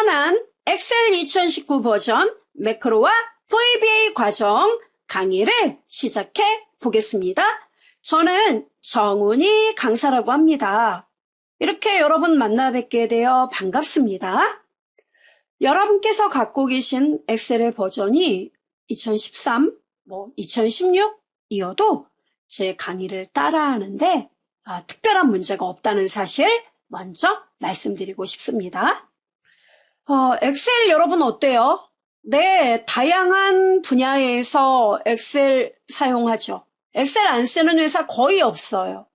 편한 엑셀 2019 버전 매크로와 VBA 과정 강의를 시작해 보겠습니다. 저는 정훈이 강사라고 합니다. 이렇게 여러분 만나 뵙게 되어 반갑습니다. 여러분께서 갖고 계신 엑셀의 버전이 2013, 2016이어도 제 강의를 따라하는데 특별한 문제가 없다는 사실 먼저 말씀드리고 싶습니다. 엑셀 여러분 어때요? 네, 다양한 분야에서 엑셀 사용하죠. 엑셀 안 쓰는 회사 거의 없어요.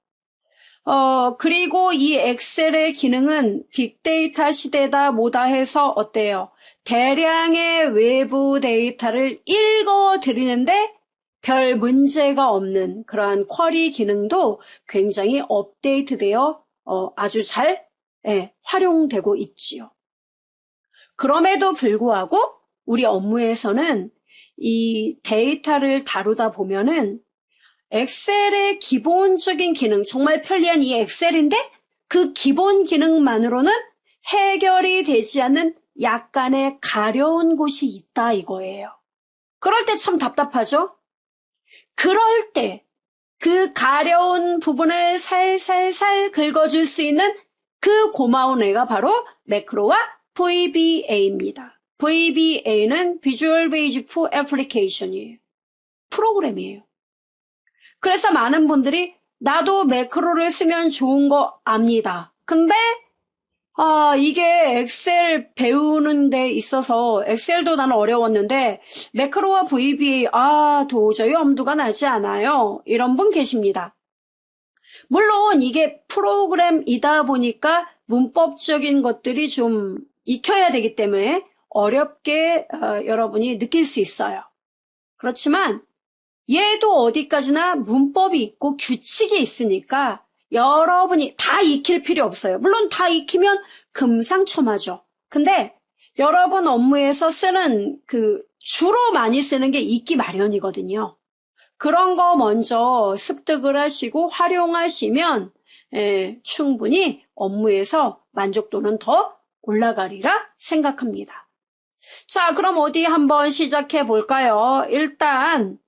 그리고 이 엑셀의 기능은 빅데이터 시대다 뭐다 해서 어때요? 대량의 외부 데이터를 읽어드리는데 별 문제가 없는 그러한 쿼리 기능도 굉장히 업데이트되어 아주 잘 활용되고 있지요. 그럼에도 불구하고 우리 업무에서는 이 데이터를 다루다 보면은 엑셀의 기본적인 기능, 정말 편리한 이 엑셀인데 그 기본 기능만으로는 해결이 되지 않는 약간의 가려운 곳이 있다 이거예요. 그럴 때 참 답답하죠? 그럴 때 그 가려운 부분을 살살살 긁어줄 수 있는 그 고마운 애가 바로 매크로와 VBA입니다. VBA는 Visual Basic Application이에요. 프로그램이에요. 그래서 많은 분들이 나도 매크로를 쓰면 좋은 거 압니다. 근데 이게 엑셀 배우는 데 있어서 엑셀도 나는 어려웠는데 매크로와 VBA 도저히 엄두가 나지 않아요. 이런 분 계십니다. 물론 이게 프로그램이다 보니까 문법적인 것들이 좀 익혀야 되기 때문에 어렵게 여러분이 느낄 수 있어요. 그렇지만 얘도 어디까지나 문법이 있고 규칙이 있으니까 여러분이 다 익힐 필요 없어요. 물론 다 익히면 금상첨화죠. 근데 여러분 업무에서 쓰는 주로 많이 쓰는 게 익기 마련이거든요. 그런 거 먼저 습득을 하시고 활용하시면 충분히 업무에서 만족도는 더 올라가리라 생각합니다. 자, 그럼 어디 한번 시작해 볼까요? 일단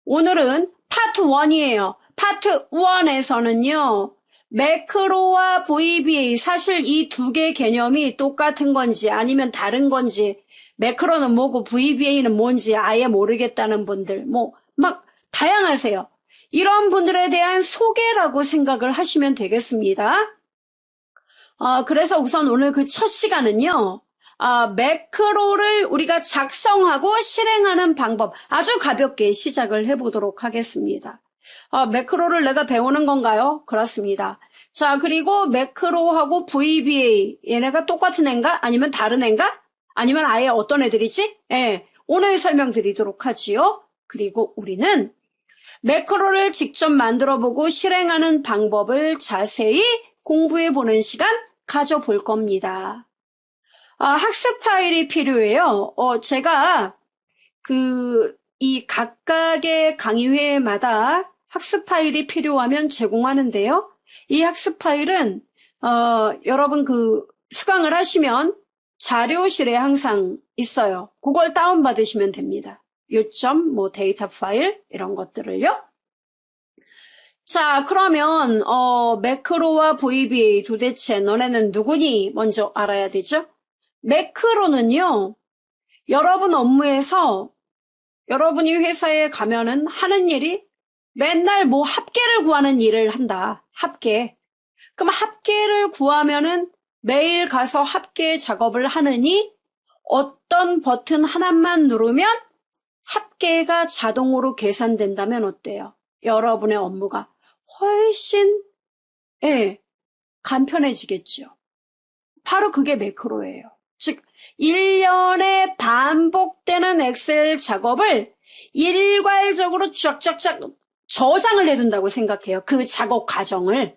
오늘은 파트 1이에요. 파트 1에서는요. 매크로와 VBA 사실 이 두 개 개념이 똑같은 건지 아니면 다른 건지 매크로는 뭐고 VBA는 뭔지 아예 모르겠다는 분들 막 다양하세요. 이런 분들에 대한 소개라고 생각을 하시면 되겠습니다. 그래서 우선 오늘 그 첫 시간은요. 매크로를 우리가 작성하고 실행하는 방법 아주 가볍게 시작을 해보도록 하겠습니다. 매크로를 내가 배우는 건가요? 그렇습니다. 자, 그리고 매크로하고 VBA 얘네가 똑같은 애인가? 아니면 다른 애인가? 아니면 아예 어떤 애들이지? 오늘 설명드리도록 하지요. 그리고 우리는 매크로를 직접 만들어보고 실행하는 방법을 자세히 공부해보는 시간 가져볼 겁니다. 학습 파일이 필요해요. 제가 이 각각의 강의회마다 학습 파일이 필요하면 제공하는데요. 이 학습 파일은 여러분 수강을 하시면 자료실에 항상 있어요. 그걸 다운받으시면 됩니다. 요점, 데이터 파일 이런 것들을요. 자, 그러면 매크로와 VBA 도대체 너네는 누구니? 먼저 알아야 되죠. 매크로는요. 여러분 업무에서 여러분이 회사에 가면은 하는 일이 맨날 합계를 구하는 일을 한다. 합계. 그럼 합계를 구하면은 매일 가서 합계 작업을 하느니 어떤 버튼 하나만 누르면 합계가 자동으로 계산된다면 어때요? 여러분의 업무가 훨씬 간편해지겠죠. 바로 그게 매크로예요. 즉 1년에 반복되는 엑셀 작업을 일괄적으로 쫙쫙쫙 저장을 해둔다고 생각해요. 그 작업 과정을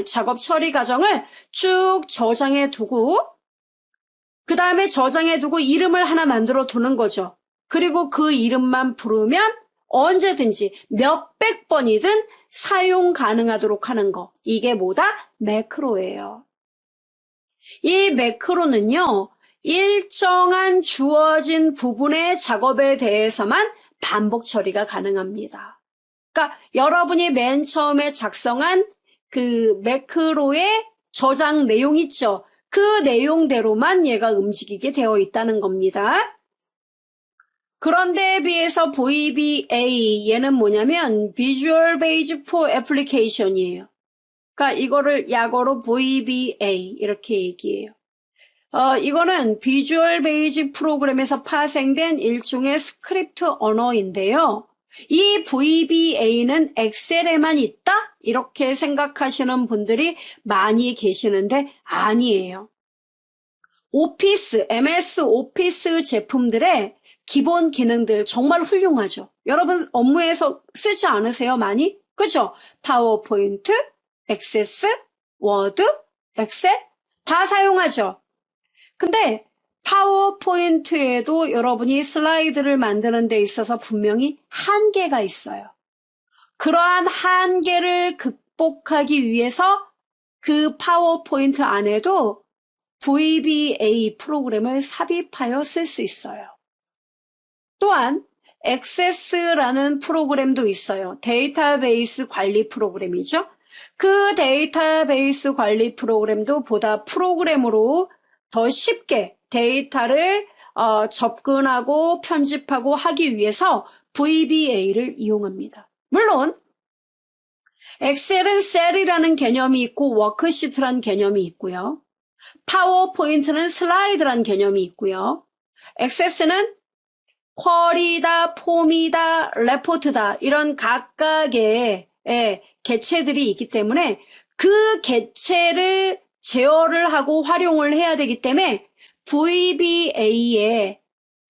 작업 처리 과정을 쭉 저장해 두고 그 다음에 저장해 두고 이름을 하나 만들어 두는 거죠. 그리고 그 이름만 부르면 언제든지 몇백 번이든 사용 가능하도록 하는 거. 이게 뭐다? 매크로예요. 이 매크로는요. 일정한 주어진 부분의 작업에 대해서만 반복 처리가 가능합니다. 그러니까 여러분이 맨 처음에 작성한 그 매크로의 저장 내용 있죠? 그 내용대로만 얘가 움직이게 되어 있다는 겁니다. 그런데 비해서 VBA 얘는 뭐냐면 Visual Basic for Application이에요. 그러니까 이거를 약어로 VBA 이렇게 얘기해요. 이거는 비주얼 베이직 프로그램에서 파생된 일종의 스크립트 언어인데요. 이 VBA는 엑셀에만 있다? 이렇게 생각하시는 분들이 많이 계시는데 아니에요. 오피스, MS 오피스 제품들의 기본 기능들 정말 훌륭하죠. 여러분 업무에서 쓰지 않으세요? 많이? 그죠? 파워포인트, 액세스, 워드, 엑셀 다 사용하죠. 근데 파워포인트에도 여러분이 슬라이드를 만드는 데 있어서 분명히 한계가 있어요. 그러한 한계를 극복하기 위해서 그 파워포인트 안에도 VBA 프로그램을 삽입하여 쓸 수 있어요. 또한 액세스라는 프로그램도 있어요. 데이터베이스 관리 프로그램이죠. 그 데이터베이스 관리 프로그램도 보다 프로그램으로 더 쉽게 데이터를 접근하고 편집하고 하기 위해서 VBA를 이용합니다. 물론 엑셀은 셀이라는 개념이 있고 워크시트라는 개념이 있고요. 파워포인트는 슬라이드라는 개념이 있고요. 액세스는 쿼리다, 폼이다, 레포트다 이런 각각의 개체들이 있기 때문에 그 개체를 제어를 하고 활용을 해야 되기 때문에 VBA의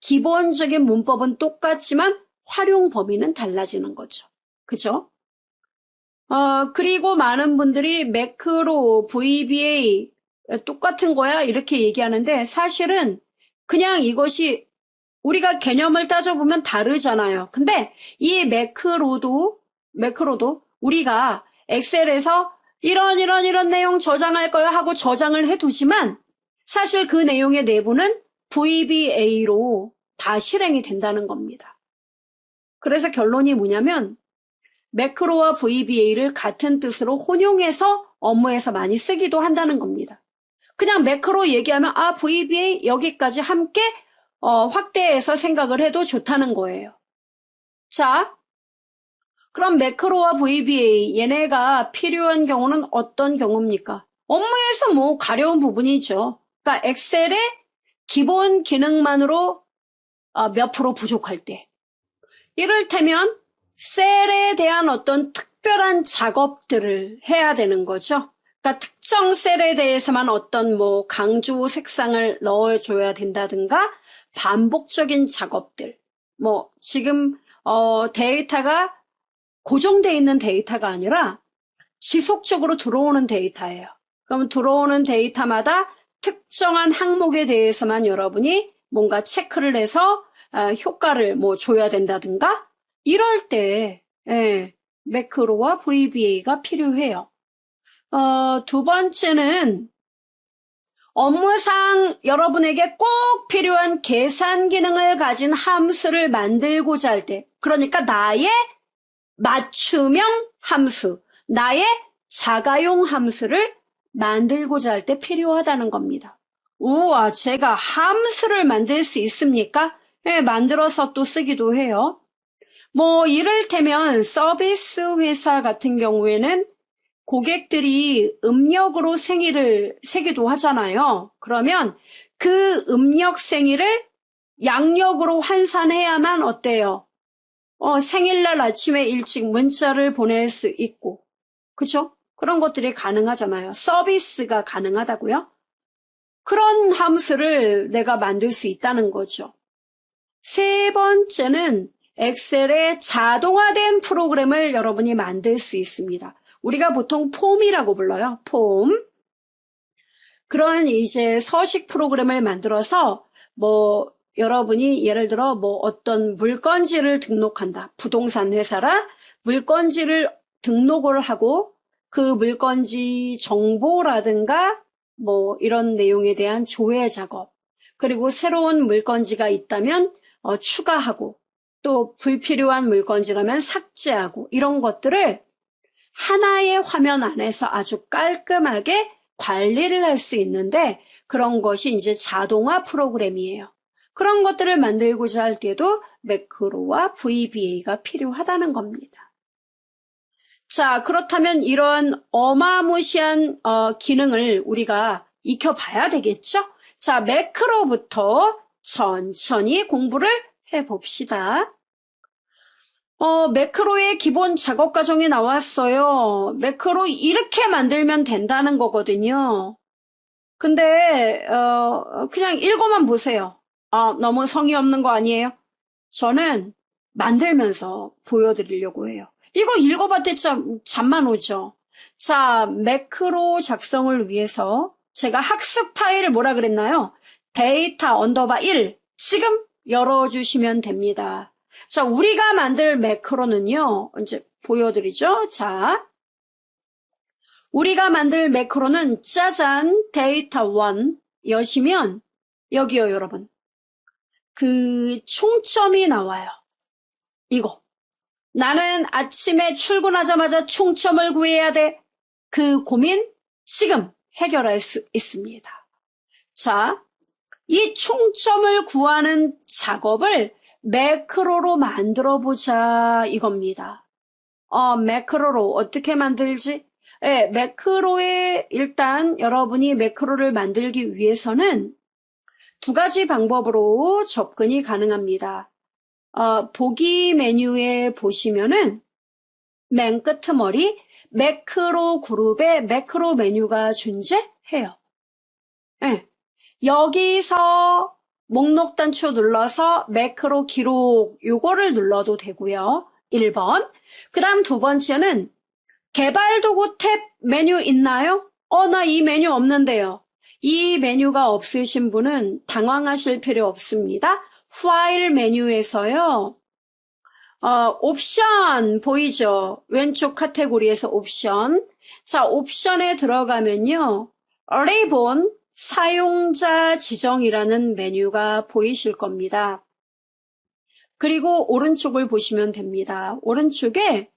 기본적인 문법은 똑같지만 활용 범위는 달라지는 거죠. 그죠? 그리고 많은 분들이 매크로, VBA 똑같은 거야 이렇게 얘기하는데 사실은 그냥 이것이 우리가 개념을 따져보면 다르잖아요. 근데 이 매크로도 우리가 엑셀에서 이런 내용 저장할 거야 하고 저장을 해두지만 사실 그 내용의 내부는 VBA로 다 실행이 된다는 겁니다. 그래서 결론이 뭐냐면 매크로와 VBA를 같은 뜻으로 혼용해서 업무에서 많이 쓰기도 한다는 겁니다. 그냥 매크로 얘기하면 VBA 여기까지 함께 확대해서 생각을 해도 좋다는 거예요. 자, 그럼 매크로와 VBA 얘네가 필요한 경우는 어떤 경우입니까? 업무에서 뭐 가려운 부분이죠. 그러니까 엑셀의 기본 기능만으로 몇 프로 부족할 때. 이를테면 셀에 대한 어떤 특별한 작업들을 해야 되는 거죠. 그러니까 특정 셀에 대해서만 어떤 뭐 강조 색상을 넣어줘야 된다든가 반복적인 작업들. 뭐 지금 데이터가 고정되어 있는 데이터가 아니라 지속적으로 들어오는 데이터예요. 그럼 들어오는 데이터마다 특정한 항목에 대해서만 여러분이 뭔가 체크를 해서 효과를 뭐 줘야 된다든가 이럴 때 매크로와 VBA가 필요해요. 두 번째는 업무상 여러분에게 꼭 필요한 계산 기능을 가진 함수를 만들고자 할 때, 그러니까 나의 맞춤형 함수, 나의 자가용 함수를 만들고자 할 때 필요하다는 겁니다. 우와, 제가 함수를 만들 수 있습니까? 만들어서 또 쓰기도 해요. 뭐 이를테면 서비스 회사 같은 경우에는 고객들이 음력으로 생일을 세기도 하잖아요. 그러면 그 음력 생일을 양력으로 환산해야만 어때요? 생일날 아침에 일찍 문자를 보낼 수 있고, 그죠? 그런 것들이 가능하잖아요. 서비스가 가능하다고요? 그런 함수를 내가 만들 수 있다는 거죠. 세 번째는 엑셀의 자동화된 프로그램을 여러분이 만들 수 있습니다. 우리가 보통 폼이라고 불러요. 폼. 그런 이제 서식 프로그램을 만들어서 뭐 여러분이 예를 들어 뭐 어떤 물건지를 등록한다. 부동산 회사라 물건지를 등록을 하고 그 물건지 정보라든가 뭐 이런 내용에 대한 조회 작업. 그리고 새로운 물건지가 있다면 추가하고 또 불필요한 물건지라면 삭제하고 이런 것들을 하나의 화면 안에서 아주 깔끔하게 관리를 할 수 있는데 그런 것이 이제 자동화 프로그램이에요. 그런 것들을 만들고자 할 때도 매크로와 VBA가 필요하다는 겁니다. 자, 그렇다면 이런 어마무시한 기능을 우리가 익혀봐야 되겠죠? 자, 매크로부터 천천히 공부를 해봅시다. 매크로의 기본 작업 과정이 나왔어요. 매크로 이렇게 만들면 된다는 거거든요. 근데 그냥 읽어만 보세요. 너무 성의 없는 거 아니에요? 저는 만들면서 보여드리려고 해요. 이거 읽어봤더니 잠만 오죠. 자, 매크로 작성을 위해서 제가 학습 파일을 뭐라 그랬나요? 데이터 언더바 1 지금 열어주시면 됩니다. 자, 우리가 만들 매크로는요. 이제 보여드리죠. 자, 우리가 만들 매크로는 짜잔 데이터 1 여시면 여기요 여러분. 그 총점이 나와요. 이거. 나는 아침에 출근하자마자 총점을 구해야 돼. 그 고민 지금 해결할 수 있습니다. 자, 이 총점을 구하는 작업을 매크로로 만들어 보자 이겁니다. 매크로로 어떻게 만들지? 네, 매크로에 일단 여러분이 매크로를 만들기 위해서는 두 가지 방법으로 접근이 가능합니다. 보기 메뉴에 보시면은 맨 끄트머리 매크로 그룹에 매크로 메뉴가 존재해요. 네. 여기서 목록 단추 눌러서 매크로 기록 요거를 눌러도 되고요. 1번. 그 다음 두 번째는 개발 도구 탭 메뉴 있나요? 나 이 메뉴 없는데요. 이 메뉴가 없으신 분은 당황하실 필요 없습니다. 파일 메뉴에서요. 옵션 보이죠? 왼쪽 카테고리에서 옵션. 자, 옵션에 들어가면요. 리본 사용자 지정이라는 메뉴가 보이실 겁니다. 그리고 오른쪽을 보시면 됩니다. 오른쪽에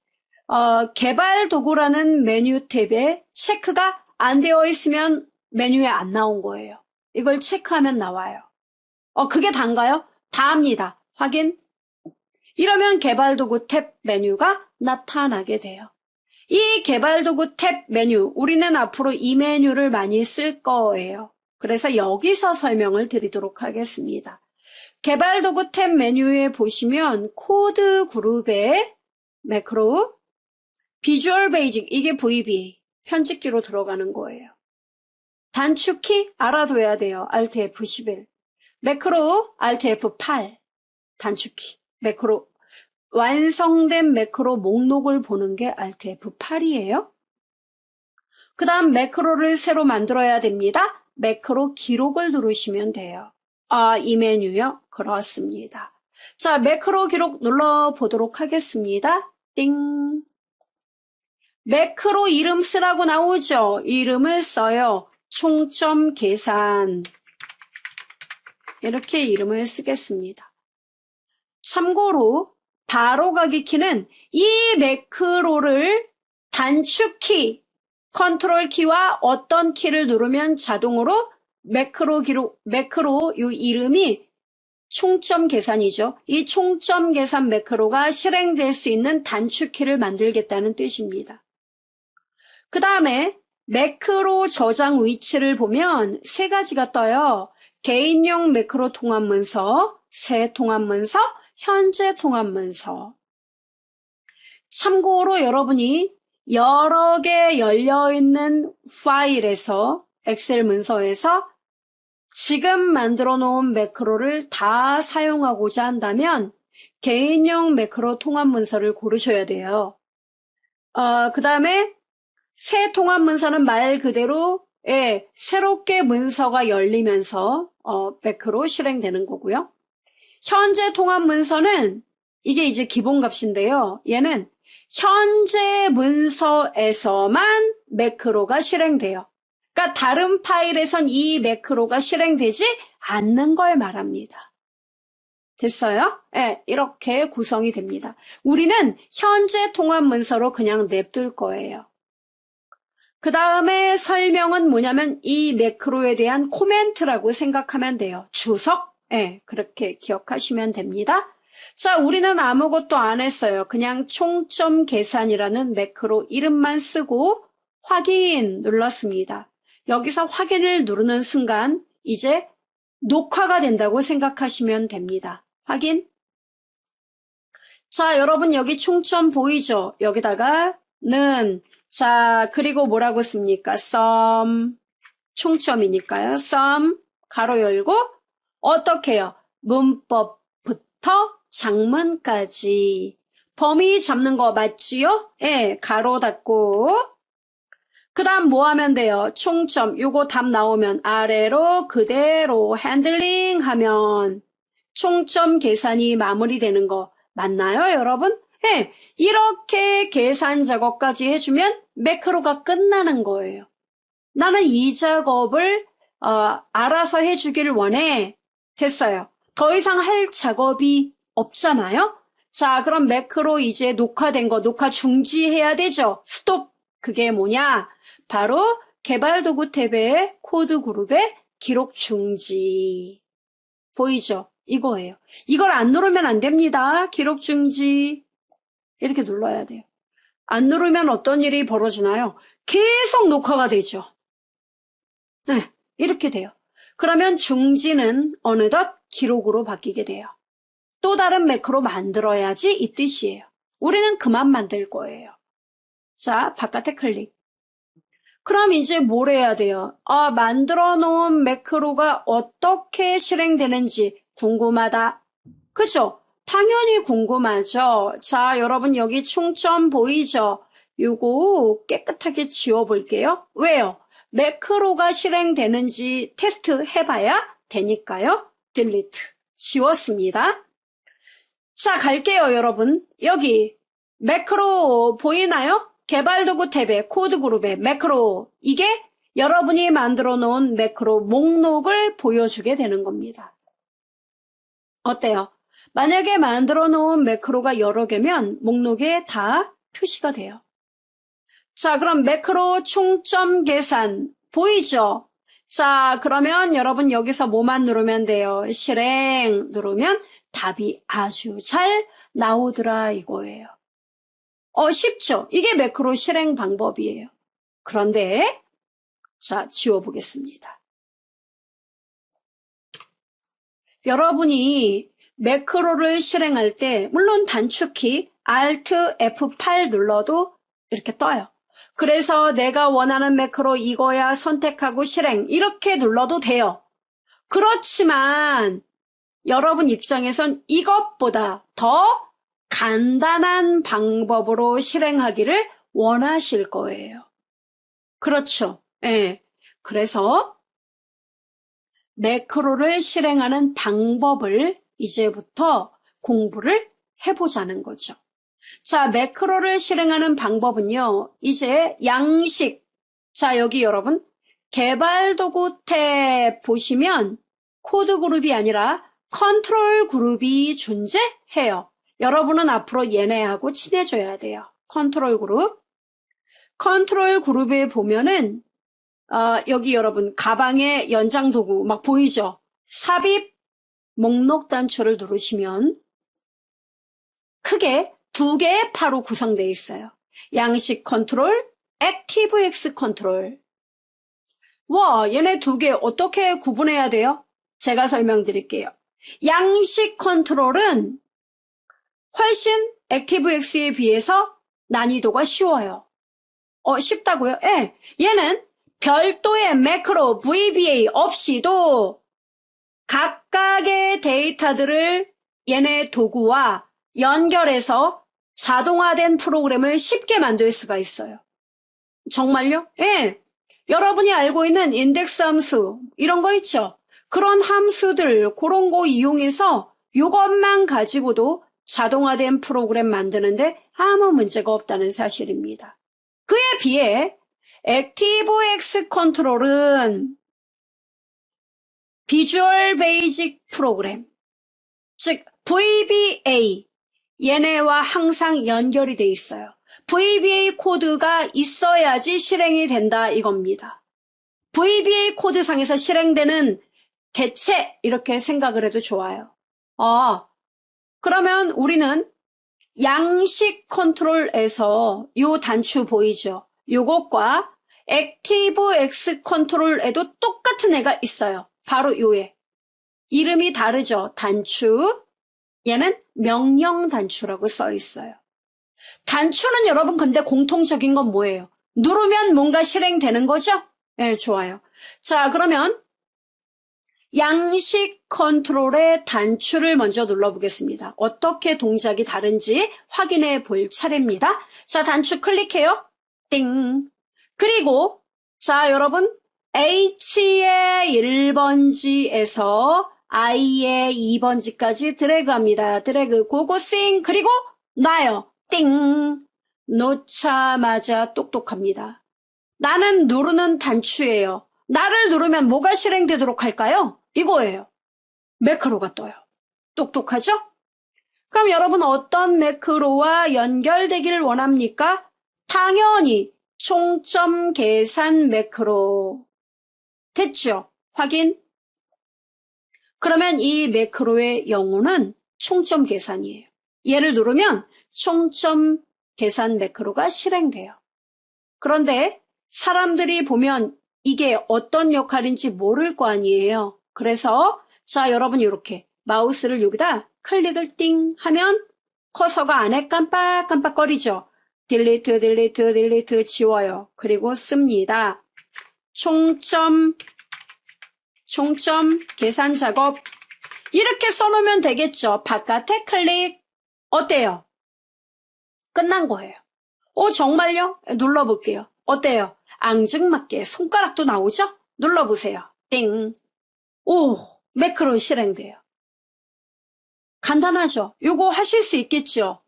개발 도구라는 메뉴 탭에 체크가 안 되어 있으면 메뉴에 안 나온 거예요. 이걸 체크하면 나와요. 그게 단가요? 다입니다. 확인. 이러면 개발도구 탭 메뉴가 나타나게 돼요. 이 개발도구 탭 메뉴, 우리는 앞으로 이 메뉴를 많이 쓸 거예요. 그래서 여기서 설명을 드리도록 하겠습니다. 개발도구 탭 메뉴에 보시면 코드 그룹에 매크로, 비주얼 베이직, 이게 VBA, 편집기로 들어가는 거예요. 단축키 알아둬야 돼요. Alt F11. 매크로 Alt F8. 단축키. 매크로 완성된 매크로 목록을 보는 게 Alt F8이에요. 그 다음 매크로를 새로 만들어야 됩니다. 매크로 기록을 누르시면 돼요. 이 메뉴요? 그렇습니다. 자, 매크로 기록 눌러보도록 하겠습니다. 띵. 매크로 이름 쓰라고 나오죠? 이름을 써요. 총점 계산. 이렇게 이름을 쓰겠습니다. 참고로 바로가기 키는 이 매크로를 단축키, 컨트롤 키와 어떤 키를 누르면 자동으로 매크로 요 이름이 총점 계산이죠. 이 총점 계산 매크로가 실행될 수 있는 단축키를 만들겠다는 뜻입니다. 그 다음에 매크로 저장 위치를 보면 세 가지가 떠요. 개인용 매크로 통합문서, 새 통합문서, 현재 통합문서. 참고로 여러분이 여러 개 열려있는 파일에서, 엑셀 문서에서 지금 만들어 놓은 매크로를 다 사용하고자 한다면 개인용 매크로 통합문서를 고르셔야 돼요. 그 다음에 새 통합문서는 말 그대로 새롭게 문서가 열리면서 매크로 실행되는 거고요. 현재 통합문서는 이게 이제 기본값인데요. 얘는 현재 문서에서만 매크로가 실행돼요. 그러니까 다른 파일에선 이 매크로가 실행되지 않는 걸 말합니다. 됐어요? 네, 이렇게 구성이 됩니다. 우리는 현재 통합 문서로 그냥 냅둘 거예요. 그 다음에 설명은 뭐냐면 이 매크로에 대한 코멘트라고 생각하면 돼요. 주석? 네, 그렇게 기억하시면 됩니다. 자, 우리는 아무것도 안 했어요. 그냥 총점 계산이라는 매크로 이름만 쓰고 확인 눌렀습니다. 여기서 확인을 누르는 순간 이제 녹화가 된다고 생각하시면 됩니다. 확인. 자, 여러분 여기 총점 보이죠? 여기다가 는 자, 그리고 뭐라고 씁니까? sum 총점이니까요. sum 가로 열고 어떻게 해요? 문법부터 장문까지 범위 잡는 거 맞지요? 예, 가로 닫고 그 다음 뭐 하면 돼요? 총점 요거 답 나오면 아래로 그대로 핸들링 하면 총점 계산이 마무리되는 거 맞나요, 여러분? 네, 이렇게 계산 작업까지 해주면 매크로가 끝나는 거예요. 나는 이 작업을 알아서 해주길 원해. 됐어요. 더 이상 할 작업이 없잖아요. 자, 그럼 매크로 이제 녹화된 거 녹화 중지해야 되죠. 스톱. 그게 뭐냐? 바로 개발도구 탭의 코드 그룹의 기록 중지. 보이죠? 이거예요. 이걸 안 누르면 안 됩니다. 기록 중지. 이렇게 눌러야 돼요. 안 누르면 어떤 일이 벌어지나요? 계속 녹화가 되죠. 네, 이렇게 돼요. 그러면 중지는 어느덧 기록으로 바뀌게 돼요. 또 다른 매크로 만들어야지 이 뜻이에요. 우리는 그만 만들 거예요. 자, 바깥에 클릭. 그럼 이제 뭘 해야 돼요? 만들어 놓은 매크로가 어떻게 실행되는지 궁금하다. 그죠? 당연히 궁금하죠. 자, 여러분 여기 총점 보이죠? 요거 깨끗하게 지워볼게요. 왜요? 매크로가 실행되는지 테스트 해봐야 되니까요. 딜리트. 지웠습니다. 자, 갈게요, 여러분. 여기 매크로 보이나요? 개발도구 탭에 코드 그룹에 매크로. 이게 여러분이 만들어 놓은 매크로 목록을 보여주게 되는 겁니다. 어때요? 만약에 만들어 놓은 매크로가 여러 개면 목록에 다 표시가 돼요. 자, 그럼 매크로 총점 계산 보이죠? 자, 그러면 여러분 여기서 뭐만 누르면 돼요? 실행 누르면 답이 아주 잘 나오더라 이거예요. 쉽죠? 이게 매크로 실행 방법이에요. 그런데 자, 지워보겠습니다. 여러분이 매크로를 실행할 때 물론 단축키 Alt F8 눌러도 이렇게 떠요. 그래서 내가 원하는 매크로 이거야 선택하고 실행 이렇게 눌러도 돼요. 그렇지만 여러분 입장에선 이것보다 더 간단한 방법으로 실행하기를 원하실 거예요. 그렇죠? 예. 그래서 매크로를 실행하는 방법을 이제부터 공부를 해보자는 거죠. 자, 매크로를 실행하는 방법은요. 이제 양식. 자, 여기 여러분 개발도구 탭 보시면 코드 그룹이 아니라 컨트롤 그룹이 존재해요. 여러분은 앞으로 얘네하고 친해져야 돼요. 컨트롤 그룹. 컨트롤 그룹에 보면은 여기 여러분 가방의 연장 도구 막 보이죠? 삽입 목록 단추를 누르시면 크게 두 개의 파로 구성되어 있어요. 양식 컨트롤, 액티브엑스 컨트롤. 와, 얘네 두 개 어떻게 구분해야 돼요? 제가 설명드릴게요. 양식 컨트롤은 훨씬 액티브엑스에 비해서 난이도가 쉬워요. 쉽다고요? 예. 얘는 별도의 매크로 VBA 없이도 각각의 데이터들을 얘네 도구와 연결해서 자동화된 프로그램을 쉽게 만들 수가 있어요. 정말요? 예. 여러분이 알고 있는 인덱스 함수 이런 거 있죠? 그런 함수들 그런 거 이용해서 이것만 가지고도 자동화된 프로그램 만드는데 아무 문제가 없다는 사실입니다. 그에 비해 액티브엑스 컨트롤은 비주얼 베이직 프로그램, 즉 VBA, 얘네와 항상 연결이 돼 있어요. VBA 코드가 있어야지 실행이 된다 이겁니다. VBA 코드상에서 실행되는 개체 이렇게 생각을 해도 좋아요. 그러면 우리는 양식 컨트롤에서 요 단추 보이죠? 요것과 액티브엑스 컨트롤에도 똑같은 애가 있어요. 바로 요애. 이름이 다르죠? 단추. 얘는 명령 단추라고 써 있어요. 단추는 여러분 근데 공통적인 건 뭐예요? 누르면 뭔가 실행되는 거죠? 네, 좋아요. 자, 그러면 양식 컨트롤의 단추를 먼저 눌러보겠습니다. 어떻게 동작이 다른지 확인해 볼 차례입니다. 자, 단추 클릭해요. 띵. 그리고 자, 여러분 H의 1번지에서 I의 2번지까지 드래그합니다. 드래그 고고싱 그리고 놔요. 띵. 놓자마자 똑똑합니다. 나는 누르는 단추예요. 나를 누르면 뭐가 실행되도록 할까요? 이거예요. 매크로가 떠요. 똑똑하죠? 그럼 여러분 어떤 매크로와 연결되기를 원합니까? 당연히 총점 계산 매크로. 됐죠? 확인. 그러면 이 매크로의 영어는 총점 계산이에요. 얘를 누르면 총점 계산 매크로가 실행돼요. 그런데 사람들이 보면 이게 어떤 역할인지 모를 거 아니에요. 그래서 자, 여러분 이렇게 마우스를 여기다 클릭을 띵 하면 커서가 안에 깜빡깜빡거리죠. 딜리트 딜리트 딜리트 지워요. 그리고 씁니다. 총점 계산 작업 이렇게 써놓으면 되겠죠. 바깥에 클릭. 어때요? 끝난 거예요. 정말요? 눌러볼게요. 어때요? 앙증맞게 손가락도 나오죠? 눌러보세요. 띵. 오, 매크로 실행돼요. 간단하죠? 요거 하실 수 있겠죠?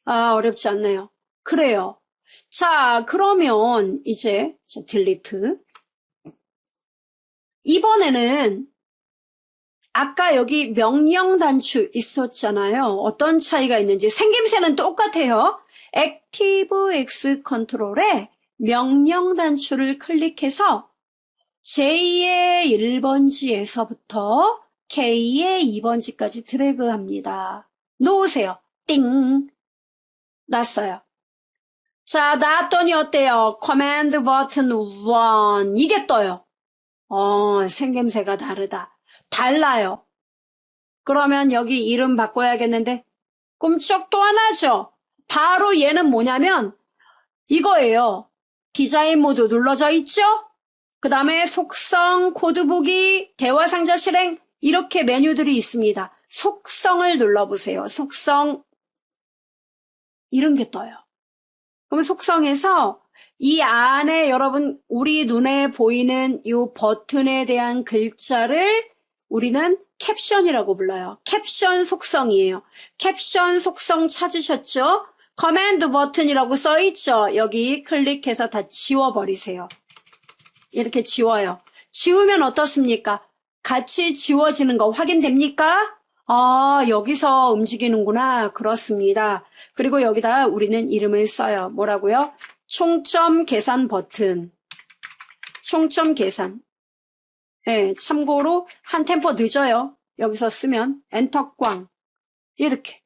어렵지 않네요. 그래요. 자, 그러면 이제 딜리트. 이번에는 아까 여기 명령 단추 있었잖아요. 어떤 차이가 있는지 생김새는 똑같아요. 액티브엑스 컨트롤에 명령 단추를 클릭해서 J의 1번지에서부터 K의 2번지까지 드래그합니다. 놓으세요. 띵. 놨어요. 자, 놨더니 어때요? 커맨드 버튼 1 이게 떠요. 생김새가 다르다. 달라요. 그러면 여기 이름 바꿔야겠는데 꿈쩍도 안 하죠? 바로 얘는 뭐냐면 이거예요. 디자인 모드 눌러져 있죠? 그 다음에 속성, 코드 보기, 대화 상자 실행 이렇게 메뉴들이 있습니다. 속성을 눌러보세요. 속성 이런 게 떠요. 그럼 속성에서 이 안에 여러분 우리 눈에 보이는 이 버튼에 대한 글자를 우리는 캡션이라고 불러요. 캡션 속성이에요. 캡션 속성 찾으셨죠? 커맨드 버튼이라고 써있죠? 여기 클릭해서 다 지워버리세요. 이렇게 지워요. 지우면 어떻습니까? 같이 지워지는 거 확인됩니까? 여기서 움직이는구나. 그렇습니다. 그리고 여기다 우리는 이름을 써요. 뭐라고요? 총점 계산 버튼. 총점 계산. 네, 참고로 한 템포 늦어요. 여기서 쓰면 엔터 꽝. 이렇게.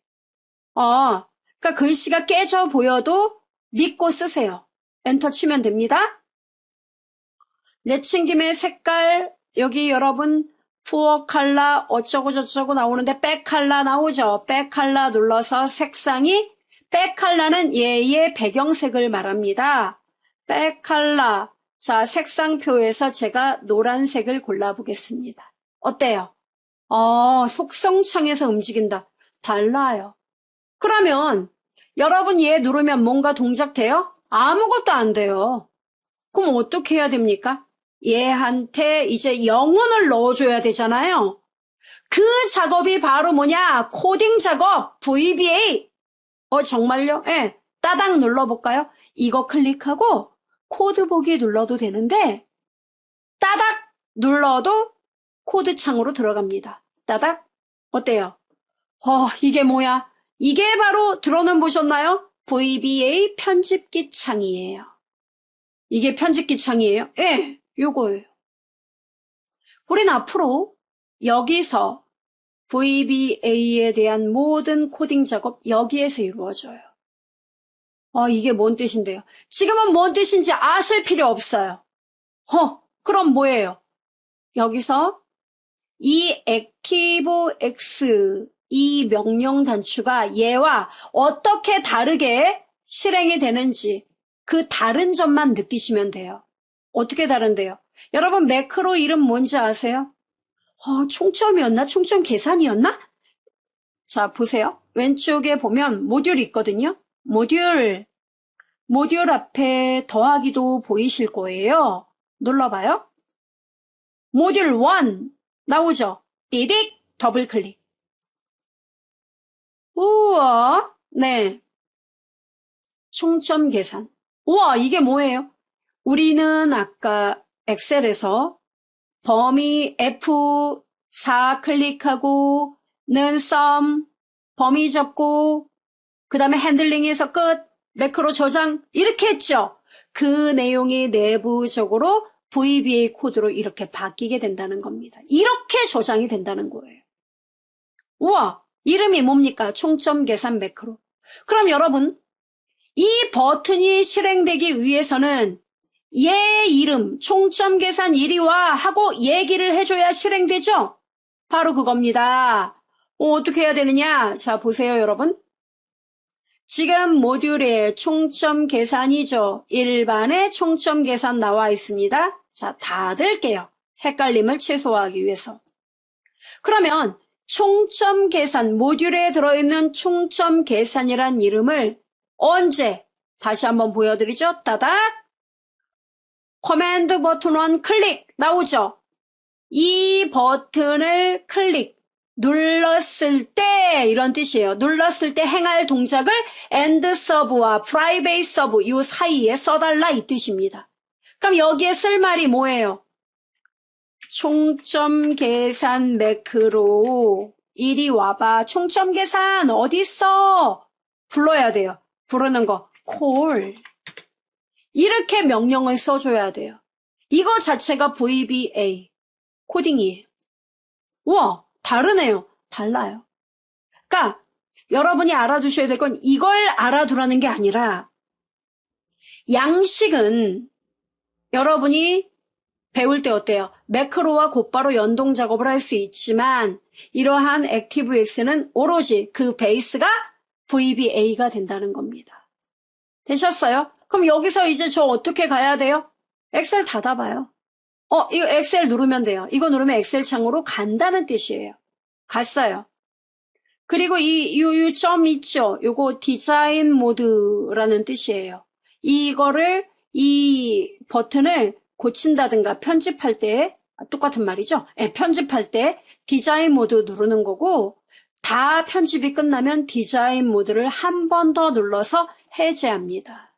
그러니까 글씨가 깨져 보여도 믿고 쓰세요. 엔터 치면 됩니다. 내친김에 색깔 여기 여러분 푸어 컬러 어쩌고 저쩌고 나오는데 백 컬러 나오죠. 백 컬러 눌러서 색상이 백 컬러는 얘의 배경색을 말합니다. 백 컬러. 자, 색상표에서 제가 노란색을 골라보겠습니다. 어때요? 속성창에서 움직인다. 달라요. 그러면 여러분 얘 누르면 뭔가 동작돼요? 아무것도 안 돼요. 그럼 어떻게 해야 됩니까? 얘한테 이제 영혼을 넣어줘야 되잖아요. 그 작업이 바로 뭐냐? 코딩 작업, VBA. 정말요? 예. 따당 눌러볼까요? 이거 클릭하고 코드 보기 눌러도 되는데 따닥 눌러도 코드 창으로 들어갑니다. 따닥. 어때요? 이게 뭐야? 이게 바로 들어는 보셨나요? VBA 편집기 창이에요. 이게 편집기 창이에요? 예, 요거예요. 우린 앞으로 여기서 VBA에 대한 모든 코딩 작업 여기에서 이루어져요. 이게 뭔 뜻인데요? 지금은 뭔 뜻인지 아실 필요 없어요. 그럼 뭐예요? 여기서 이 ActiveX 이 명령 단추가 얘와 어떻게 다르게 실행이 되는지 그 다른 점만 느끼시면 돼요. 어떻게 다른데요? 여러분 매크로 이름 뭔지 아세요? 총점이었나? 총점 계산이었나? 자, 보세요. 왼쪽에 보면 모듈이 있거든요. 모듈 앞에 더하기도 보이실 거예요. 눌러봐요. 모듈 1 나오죠? 띠딕 더블 클릭. 우와, 네. 총점 계산. 우와, 이게 뭐예요? 우리는 아까 엑셀에서 범위 F4 클릭하고 는 썸, 범위 접고 그 다음에 핸들링에서 끝, 매크로 저장 이렇게 했죠. 그 내용이 내부적으로 VBA 코드로 이렇게 바뀌게 된다는 겁니다. 이렇게 저장이 된다는 거예요. 우와, 이름이 뭡니까? 총점 계산 매크로. 그럼 여러분, 이 버튼이 실행되기 위해서는 얘 이름, 총점 계산 이리 와 하고 얘기를 해줘야 실행되죠? 바로 그겁니다. 어떻게 해야 되느냐? 자, 보세요, 여러분. 지금 모듈에 총점 계산이죠. 일반의 총점 계산 나와 있습니다. 자, 닫을게요. 헷갈림을 최소화하기 위해서. 그러면 총점 계산, 모듈에 들어있는 총점 계산이란 이름을 언제? 다시 한번 보여드리죠. 따닥. 커맨드 버튼 1 클릭 나오죠. 이 버튼을 클릭 눌렀을 때 이런 뜻이에요. 눌렀을 때 행할 동작을 end serve와 private serve 이 사이에 써달라 이 뜻입니다. 그럼 여기에 쓸 말이 뭐예요? 총점 계산 매크로 이리 와봐. 총점 계산 어디 있어? 불러야 돼요. 부르는 거 call. 이렇게 명령을 써줘야 돼요. 이거 자체가 VBA 코딩이에요. 우와, 다르네요. 달라요. 그러니까 여러분이 알아두셔야 될 건 이걸 알아두라는 게 아니라 양식은 여러분이 배울 때 어때요? 매크로와 곧바로 연동 작업을 할 수 있지만 이러한 ActiveX는 오로지 그 베이스가 VBA가 된다는 겁니다. 되셨어요? 그럼 여기서 이제 저 어떻게 가야 돼요? 엑셀 닫아봐요. 이거 엑셀 누르면 돼요. 이거 누르면 엑셀 창으로 간다는 뜻이에요. 갔어요. 그리고 이 점 있죠? 요거 디자인 모드라는 뜻이에요. 이 버튼을 고친다든가 편집할 때, 똑같은 말이죠? 네, 편집할 때 디자인 모드 누르는 거고, 다 편집이 끝나면 디자인 모드를 한 번 더 눌러서 해제합니다.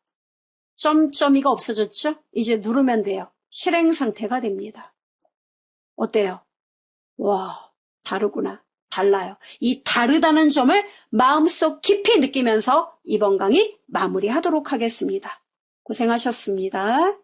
점점이가 없어졌죠? 이제 누르면 돼요. 실행 상태가 됩니다. 어때요? 와, 다르구나. 달라요. 이 다르다는 점을 마음속 깊이 느끼면서 이번 강의 마무리하도록 하겠습니다. 고생하셨습니다.